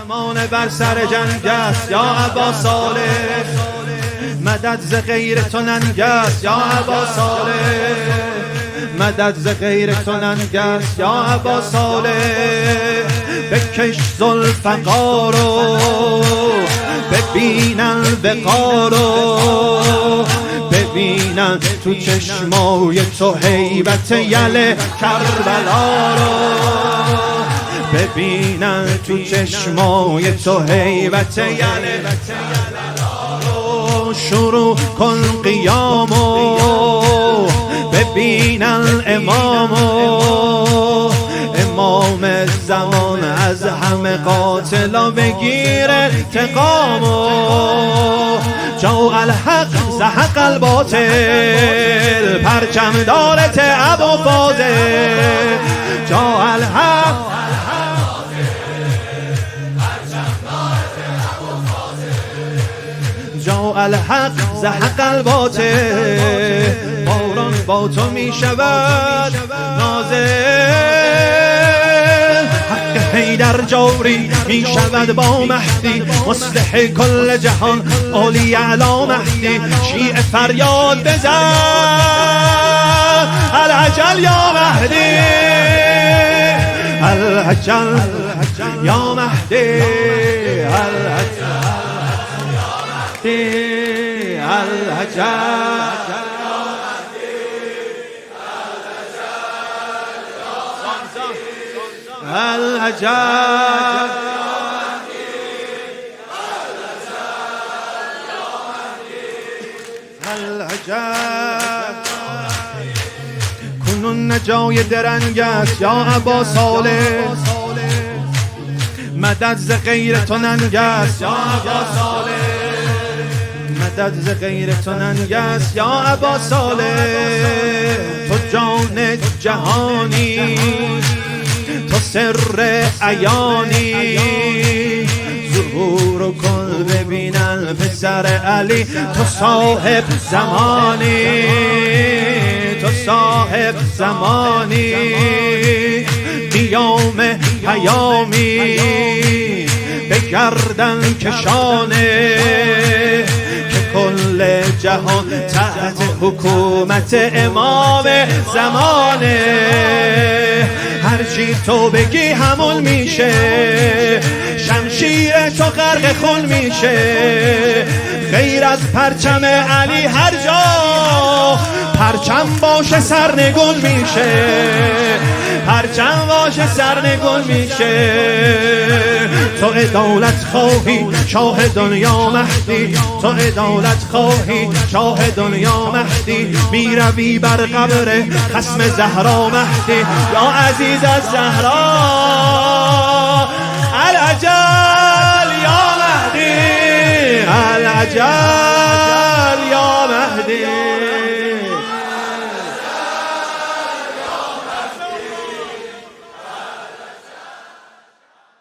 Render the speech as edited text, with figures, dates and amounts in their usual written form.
زمان بر سر جنگ است یا ابا صالح، مدد ز غیر تو ننگ است یا ابا صالح، مدد ز غیر تو ننگ است یا ابا صالح. بکش ذوالفقارو ببینن وقارو، ببینن تو چشمای تو هیبت یل کربلا رو، ببینن تو چشمای تو هیبت یل رو. شروع کن قیامو ببینن امامو، امام زمان از همه قاتلا بگیر انتقامو. جاء الحق زهق الباطل، پرچم دارت ابو فاضل. جاء الحق جاء الحق زهق الباطل، باران با تو می شود نازل. حق حیدر جاری می شود با مهدی، مصلح کل جهان عالی اعلی مهدی. شیعه فریاد بزن العجل یا مهدی، العجل یا مهدی، العجل العجب العجب. کنون نجای درنگ است یا ابا صالح، مدد ز غیر تو ننگ است یا ابا صالح، مدد ز غیر تو ننگ است یا ابا صالح. تو جان جهانی، تو سر عیانی، ظهور کن ببینن پسر علی. تو صاحب زمانی، تو صاحب زمانی، قیام پیامی به گردن کشانه، کل جهان تحت حکومت امام زمانه. هر چی تو بگی همون میشه، شمشیر تو غرق خون میشه. غیر از پرچم علی هر جا پرچم باشه سرنگون میشه، پرچم باشه سرنگون میشه. تو عدالت خواهی شاه دنیا مهدی، تو عدالت خواهی شاه دنیا مهدی. میروی بر قبر خصم زهرا مهدی، یا عزیز از زهرا العجل یا مهدی، العجل